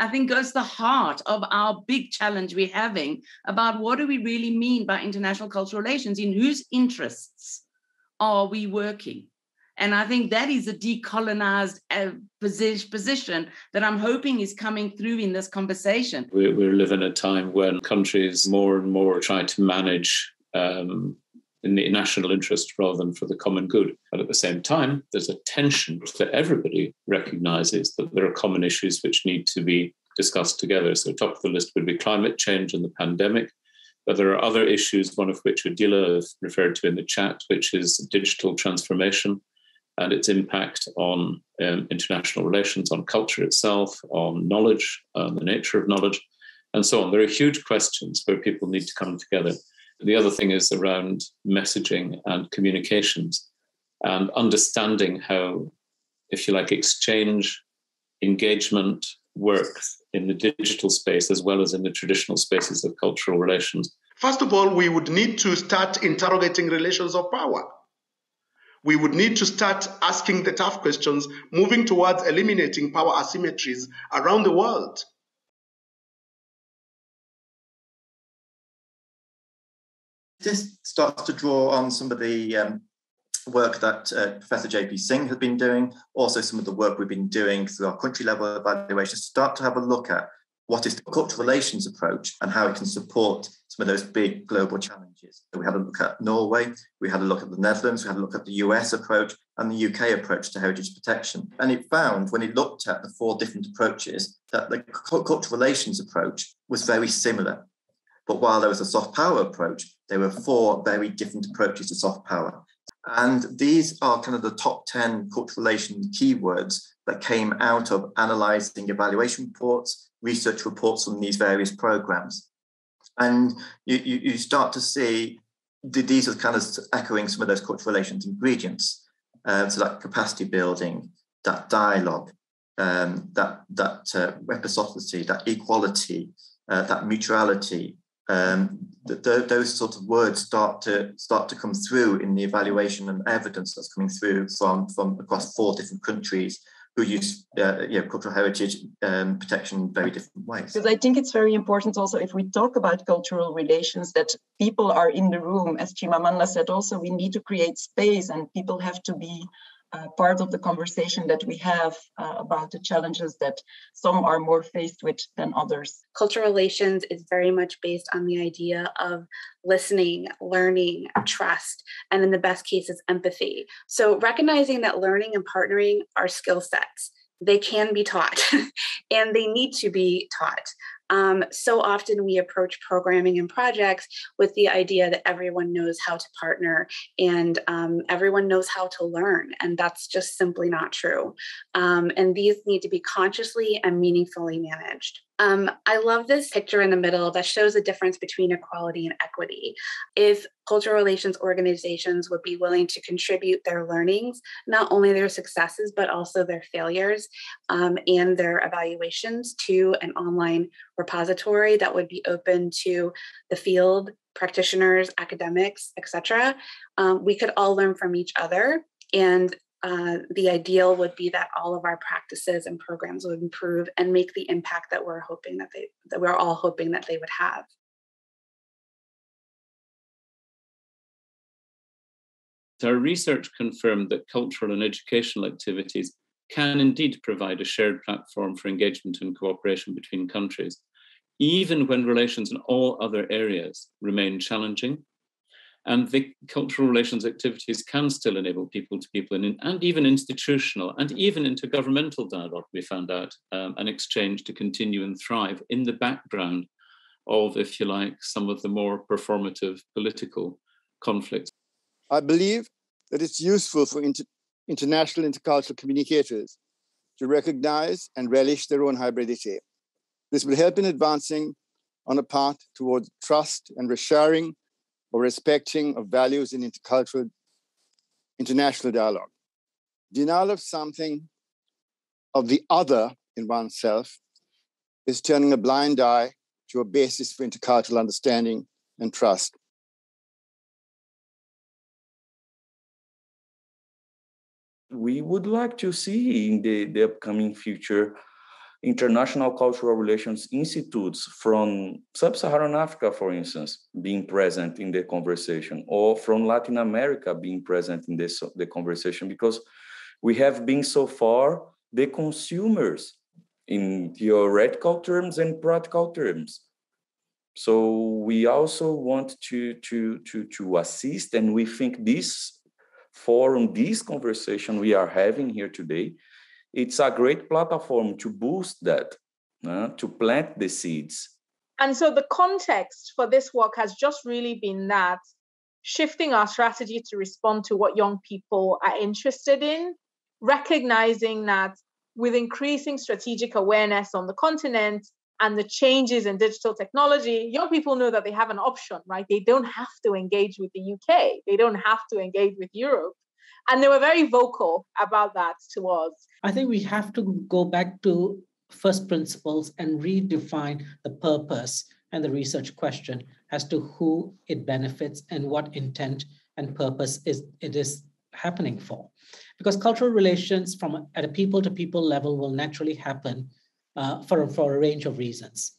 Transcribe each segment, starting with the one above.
I think goes to the heart of our big challenge we're having about what do we really mean by international cultural relations, in whose interests are we working? And I think that is a decolonized position that I'm hoping is coming through in this conversation. We live in a time when countries more and more try to manage in the national interest rather than for the common good. But at the same time, there's a tension that everybody recognises that there are common issues which need to be discussed together. So top of the list would be climate change and the pandemic. But there are other issues, one of which Adila referred to in the chat, which is digital transformation and its impact on international relations, on culture itself, on knowledge, on the nature of knowledge, and so on. There are huge questions where people need to come together. The other thing is around messaging and communications and understanding how, if you like, exchange, engagement works in the digital space as well as in the traditional spaces of cultural relations. First of all, we would need to start interrogating relations of power. We would need to start asking the tough questions, moving towards eliminating power asymmetries around the world. This starts to draw on some of the work that Professor J.P. Singh has been doing, also some of the work we've been doing through our country level evaluations, start to have a look at what is the cultural relations approach and how it can support some of those big global challenges. So we had a look at Norway, we had a look at the Netherlands, we had a look at the US approach and the UK approach to heritage protection. And it found, when it looked at the 4 different approaches, that the cultural relations approach was very similar. But while there was a soft power approach, there were 4 very different approaches to soft power. And these are kind of the top 10 cultural relations keywords that came out of analysing evaluation reports, research reports from these various programs. And you start to see these are kind of echoing some of those cultural relations ingredients. So that capacity building, that dialogue, that reciprocity, that equality, that mutuality, those sort of words start to come through in the evaluation and evidence that's coming through from across 4 different countries who use cultural heritage protection in very different ways. Because I think it's very important also, if we talk about cultural relations, that people are in the room. As Chimamanda said also, we need to create space and people have to be part of the conversation that we have about the challenges that some are more faced with than others. Cultural relations is very much based on the idea of listening, learning, trust, and in the best cases, empathy. So recognizing that learning and partnering are skill sets. They can be taught and they need to be taught. So often we approach programming and projects with the idea that everyone knows how to partner and everyone knows how to learn. And that's just simply not true. And these need to be consciously and meaningfully managed. I love this picture in the middle that shows the difference between equality and equity. If cultural relations organizations would be willing to contribute their learnings, not only their successes, but also their failures and their evaluations to an online repository that would be open to the field, practitioners, academics, etc., we could all learn from each other. And the ideal would be that all of our practices and programs would improve and make the impact that we're all hoping that they would have. Our research confirmed that cultural and educational activities can indeed provide a shared platform for engagement and cooperation between countries, even when relations in all other areas remain challenging. And the cultural relations activities can still enable people-to-people and even institutional and even intergovernmental dialogue, we found out, an exchange to continue and thrive in the background of, if you like, some of the more performative political conflicts. I believe that it's useful for international intercultural communicators to recognize and relish their own hybridity. This will help in advancing on a path towards trust and resharing or respecting of values in intercultural international dialogue. Denial of something of the other in oneself is turning a blind eye to a basis for intercultural understanding and trust. We would like to see in the upcoming future international cultural relations institutes from sub-Saharan Africa, for instance, being present in the conversation, or from Latin America being present in the conversation, because we have been so far the consumers in theoretical terms and practical terms. So we also want to assist, and we think this forum, this conversation we are having here today, it's a great platform to boost that, to plant the seeds. And so the context for this work has just really been that, shifting our strategy to respond to what young people are interested in, recognizing that with increasing strategic awareness on the continent and the changes in digital technology, young people know that they have an option, right? They don't have to engage with the UK. They don't have to engage with Europe. And they were very vocal about that to us. I think we have to go back to first principles and redefine the purpose and the research question as to who it benefits and what intent and purpose it is happening for. Because cultural relations at a people-to-people level will naturally happen for a range of reasons.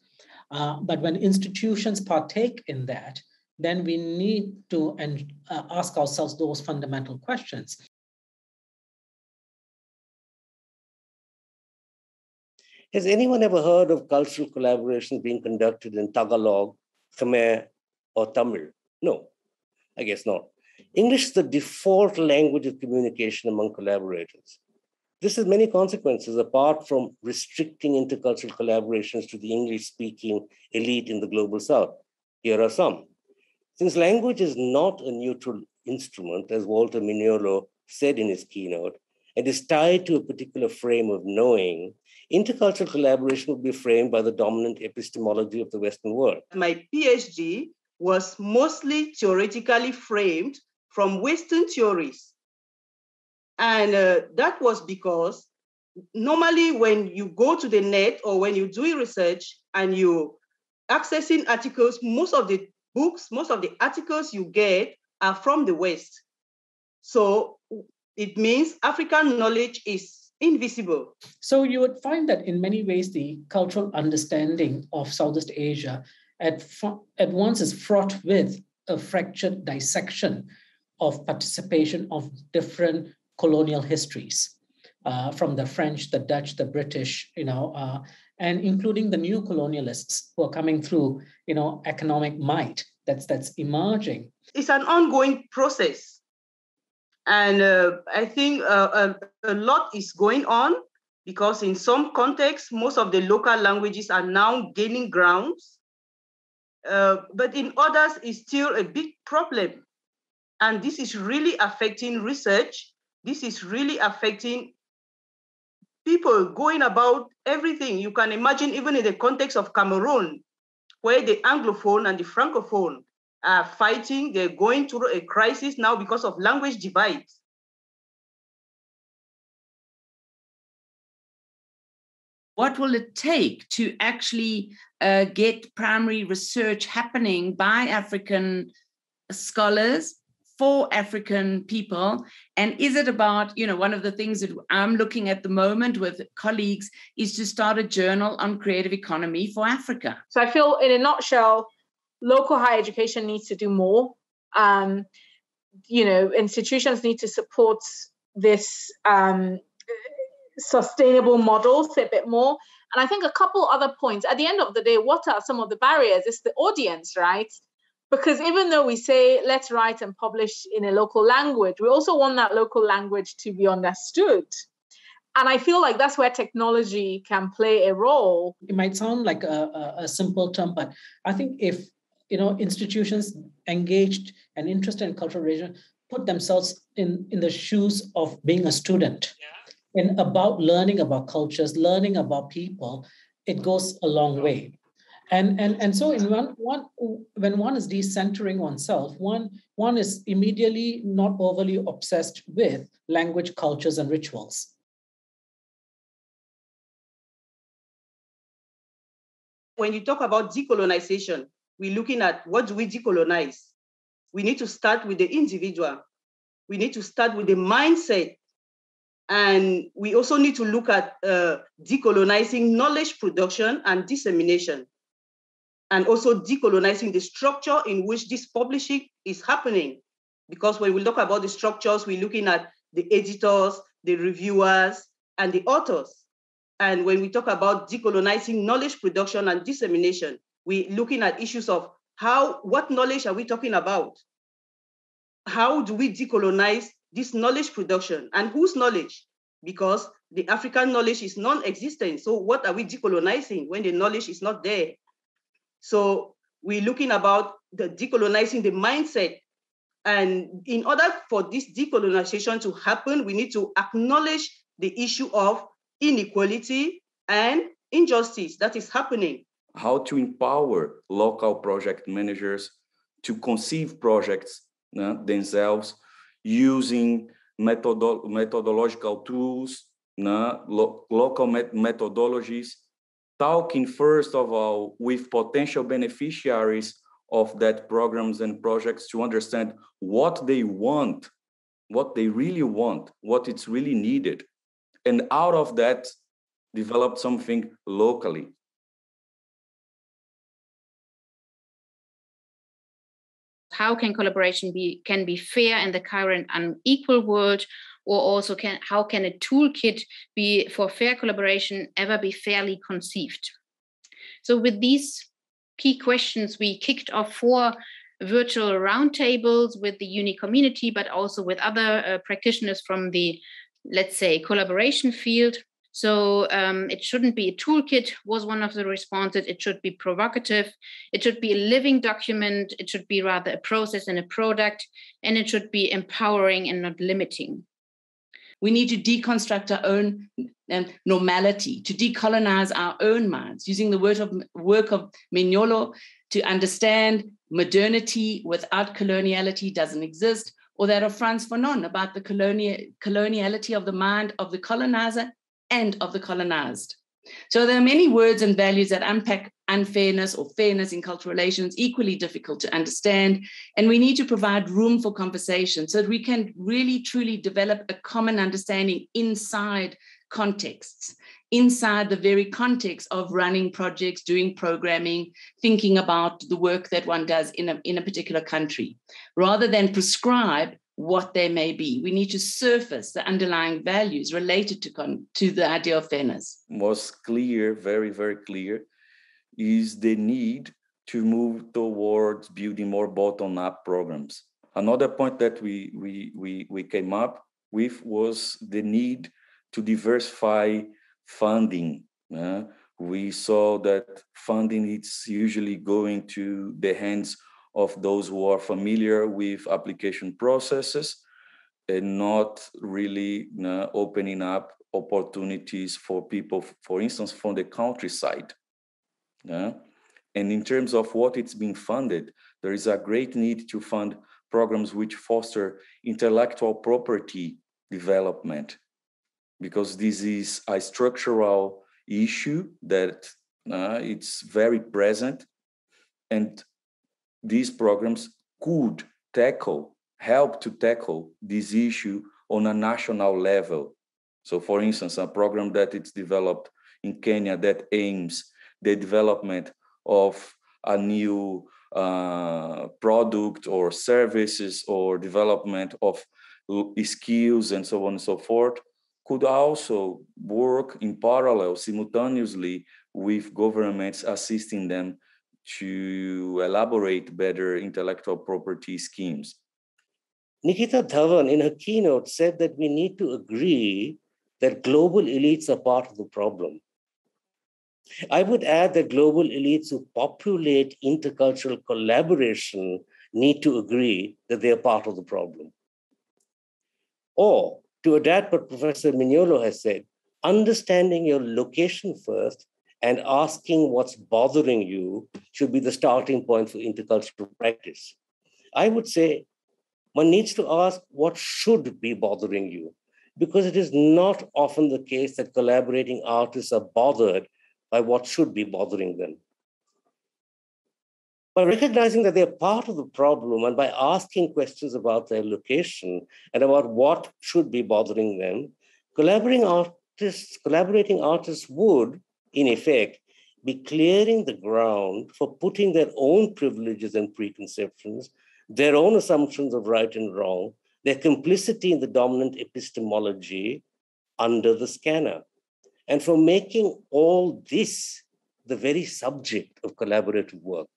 But when institutions partake in that, then we need to ask ourselves those fundamental questions. Has anyone ever heard of cultural collaborations being conducted in Tagalog, Khmer, or Tamil? No, I guess not. English is the default language of communication among collaborators. This has many consequences apart from restricting intercultural collaborations to the English-speaking elite in the global South. Here are some. Since language is not a neutral instrument, as Walter Mignolo said in his keynote, and is tied to a particular frame of knowing, intercultural collaboration will be framed by the dominant epistemology of the Western world. My PhD was mostly theoretically framed from Western theories. And that was because normally when you go to the net or when you're doing research and you're accessing articles, most of the books, most of the articles you get are from the West. So it means African knowledge is invisible. So you would find that in many ways, the cultural understanding of Southeast Asia at once is fraught with a fractured dissection of participation of different colonial histories, from the French, the Dutch, the British, and including the new colonialists who are coming through, economic might that's emerging. It's an ongoing process. And I think a lot is going on because in some contexts, most of the local languages are now gaining grounds. But in others, it's still a big problem. And this is really affecting research. This is really affecting people going about everything. You can imagine even in the context of Cameroon, where the Anglophone and the Francophone are fighting, they're going through a crisis now because of language divides. What will it take to actually get primary research happening by African scholars for African people? And is it about, one of the things that I'm looking at the moment with colleagues is to start a journal on creative economy for Africa? So I feel in a nutshell, local higher education needs to do more. Institutions need to support this sustainable models a bit more. And I think a couple other points. At the end of the day, what are some of the barriers? It's the audience, right? Because even though we say, let's write and publish in a local language, we also want that local language to be understood. And I feel like that's where technology can play a role. It might sound like a simple term, but I think if institutions engaged and interested in cultural relation put themselves in the shoes of being a student and about learning about cultures, learning about people, it goes a long way. And so when one is decentering oneself, one is immediately not overly obsessed with language, cultures, and rituals. When you talk about decolonization, we're looking at what do we decolonize? We need to start with the individual. We need to start with the mindset. And we also need to look at decolonizing knowledge production and dissemination, and also decolonizing the structure in which this publishing is happening. Because when we look about the structures, we're looking at the editors, the reviewers, and the authors. And when we talk about decolonizing knowledge production and dissemination, we're looking at issues of what knowledge are we talking about? How do we decolonize this knowledge production, and whose knowledge? Because the African knowledge is non-existent. So what are we decolonizing when the knowledge is not there? So we're looking about the decolonizing the mindset. And in order for this decolonization to happen, we need to acknowledge the issue of inequality and injustice that is happening. How to empower local project managers to conceive projects themselves using methodological tools, local methodologies, talking first of all with potential beneficiaries of that programs and projects to understand what they want, what they really want, what it's really needed. And out of that, develop something locally. How can collaboration can be fair in the current unequal world, or also how can a toolkit for fair collaboration ever be fairly conceived? So with these key questions, we kicked off 4 virtual roundtables with the uni community, but also with other practitioners from the, let's say, collaboration field. So it shouldn't be a toolkit was one of the responses. It should be provocative. It should be a living document. It should be rather a process and a product. And it should be empowering and not limiting. We need to deconstruct our own normality, to decolonize our own minds, using the work of Mignolo to understand modernity without coloniality doesn't exist, or that of Frantz Fanon about the coloniality of the mind of the colonizer and of the colonized. So there are many words and values that unpack unfairness or fairness in cultural relations, equally difficult to understand. And we need to provide room for conversation so that we can really, truly develop a common understanding inside contexts, inside the very context of running projects, doing programming, thinking about the work that one does in a particular country, rather than prescribe what they may be. We need to surface the underlying values related to the idea of fairness. Was clear, very, very clear, is the need to move towards building more bottom-up programs. Another point that we came up with was the need to diversify funding. We saw that funding is usually going to the hands of those who are familiar with application processes and not really opening up opportunities for people, for instance, from the countryside. And in terms of what it's being funded, there is a great need to fund programs which foster intellectual property development, because this is a structural issue that it's very present, and these programs could help to tackle this issue on a national level. So for instance, a program that it's developed in Kenya that aims the development of a new product or services or development of skills and so on and so forth, could also work in parallel, simultaneously, with governments assisting them to elaborate better intellectual property schemes. Nikita Dhawan, in her keynote, said that we need to agree that global elites are part of the problem. I would add that global elites who populate intercultural collaboration need to agree that they are part of the problem. Or, to adapt what Professor Mignolo has said, understanding your location first and asking what's bothering you should be the starting point for intercultural practice. I would say one needs to ask what should be bothering you, because it is not often the case that collaborating artists are bothered by what should be bothering them. By recognizing that they're part of the problem and by asking questions about their location and about what should be bothering them, Collaborating artists would, in effect, be clearing the ground for putting their own privileges and preconceptions, their own assumptions of right and wrong, their complicity in the dominant epistemology under the scanner. And for making all this the very subject of collaborative work.